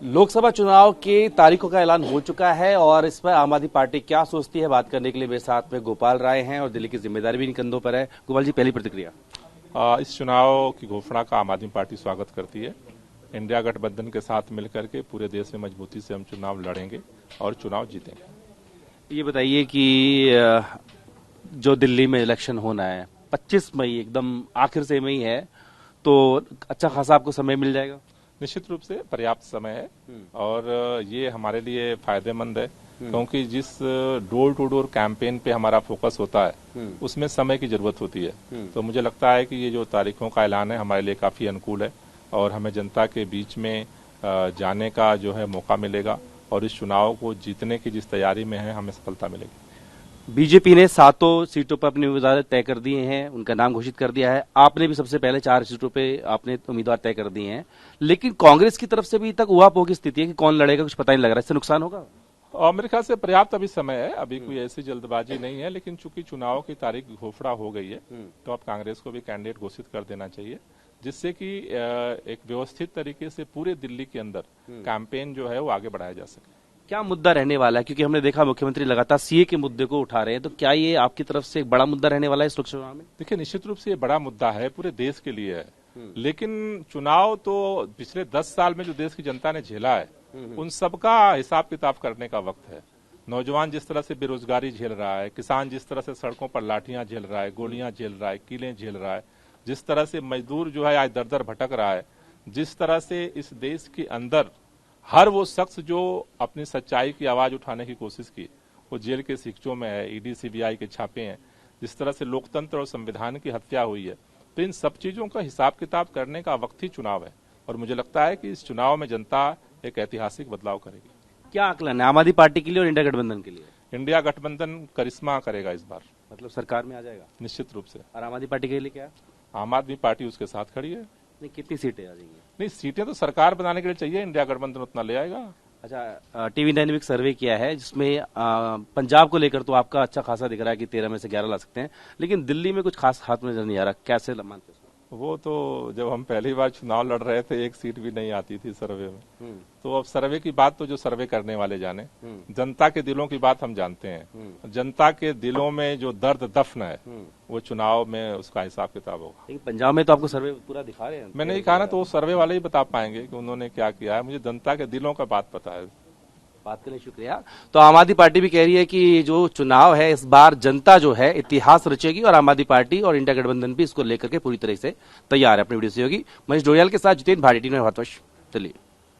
लोकसभा चुनाव की तारीखों का ऐलान हो चुका है और इस पर आम आदमी पार्टी क्या सोचती है, बात करने के लिए मेरे साथ में गोपाल राय हैं और दिल्ली की जिम्मेदारी भी इन कंधों पर है। गोपाल जी, पहली प्रतिक्रिया। इस चुनाव की घोषणा का आम आदमी पार्टी स्वागत करती है। इंडिया गठबंधन के साथ मिलकर के पूरे देश में मजबूती से हम चुनाव लड़ेंगे और चुनाव जीतेंगे। ये बताइए कि जो दिल्ली में इलेक्शन होना है 25 मई, एकदम आखिर से मई है, तो अच्छा खासा आपको समय मिल जाएगा? निश्चित रूप से पर्याप्त समय है और ये हमारे लिए फायदेमंद है, क्योंकि जिस डोर टू डोर कैंपेन पे हमारा फोकस होता है उसमें समय की जरूरत होती है। तो मुझे लगता है कि ये जो तारीखों का ऐलान है हमारे लिए काफी अनुकूल है और हमें जनता के बीच में जाने का जो है मौका मिलेगा और इस चुनाव को जीतने की जिस तैयारी में है हमें सफलता मिलेगी। बीजेपी ने 7 सीटों पर अपने उम्मीदवार तय कर दिए हैं, उनका नाम घोषित कर दिया है। आपने भी सबसे पहले 4 सीटों पे आपने उम्मीदवार तय कर दिए हैं, लेकिन कांग्रेस की तरफ से भी तक उहापोह की स्थिति है कि कौन लड़ेगा, कुछ पता नहीं लग रहा है। इससे नुकसान होगा? और मेरे ख्याल से पर्याप्त अभी समय है, अभी कोई ऐसी जल्दबाजी नहीं है, लेकिन चूंकि चुनाव की तारीख घोषणा हो गई है तो अब कांग्रेस को भी कैंडिडेट घोषित कर देना चाहिए, जिससे कि एक व्यवस्थित तरीके से पूरे दिल्ली के अंदर कैंपेन जो है वो आगे बढ़ाया जा सके। क्या मुद्दा रहने वाला है, क्योंकि हमने देखा मुख्यमंत्री लगातार सीए के मुद्दे को उठा रहे हैं, तो क्या ये आपकी तरफ से एक बड़ा मुद्दा रहने वाला है इस लोकसभा में? देखिए, निश्चित रूप से ये बड़ा मुद्दा है, पूरे देश के लिए है, लेकिन चुनाव तो पिछले 10 साल में जो देश की जनता ने झेला है उन सबका हिसाब किताब करने का वक्त है। नौजवान जिस तरह से बेरोजगारी झेल रहा है, किसान जिस तरह से सड़कों पर लाठियां झेल रहा है, गोलियां झेल रहा है, कीलें झेल रहा है, जिस तरह से मजदूर जो है आज दर दर भटक रहा है, जिस तरह से इस देश के अंदर हर वो शख्स जो अपनी सच्चाई की आवाज उठाने की कोशिश की वो जेल के शिक्षों में है, ईडी सीबीआई के छापे हैं, जिस तरह से लोकतंत्र और संविधान की हत्या हुई है, तो इन सब चीजों का हिसाब किताब करने का वक्त ही चुनाव है और मुझे लगता है कि इस चुनाव में जनता एक ऐतिहासिक बदलाव करेगी। क्या आकलन है आम आदमी पार्टी के लिए और इंडिया गठबंधन के लिए? इंडिया गठबंधन करिश्मा करेगा इस बार, मतलब सरकार में आ जाएगा निश्चित रूप से। और आम आदमी पार्टी के लिए क्या? आम आदमी पार्टी उसके साथ खड़ी है। नहीं, कितनी सीटें आ जाएंगी? नहीं, सीटें तो सरकार बनाने के लिए चाहिए, इंडिया गठबंधन उतना ले आएगा। अच्छा, टीवी डायनेमिक सर्वे किया है जिसमें पंजाब को लेकर तो आपका अच्छा खासा दिख रहा है कि 13 में से 11 ला सकते हैं, लेकिन दिल्ली में कुछ खास हाथ में नजर नहीं आ रहा। कैसे मानते हैं? वो तो जब हम पहली बार चुनाव लड़ रहे थे एक सीट भी नहीं आती थी सर्वे में, तो अब सर्वे की बात तो जो सर्वे करने वाले जाने, जनता के दिलों की बात हम जानते हैं। जनता के दिलों में जो दर्द दफन है वो चुनाव में उसका हिसाब किताब होगा। लेकिन पंजाब में तो आपको सर्वे पूरा दिखा रहे हैं। मैंने कहा ना, तो वो सर्वे वाले ही बता पाएंगे कि उन्होंने क्या किया है। मुझे जनता के दिलों का बात पता है। बात के लिए शुक्रिया। तो आम आदमी पार्टी भी कह रही है कि जो चुनाव है इस बार जनता जो है इतिहास रचेगी और आम आदमी पार्टी और इंडिया गठबंधन भी इसको लेकर के पूरी तरह से तैयार है। अपनी वीडियो सहयोगी मनीष डोरियाल के साथ जितेंद्र भाटी, भारतवर्ष, दिल्ली।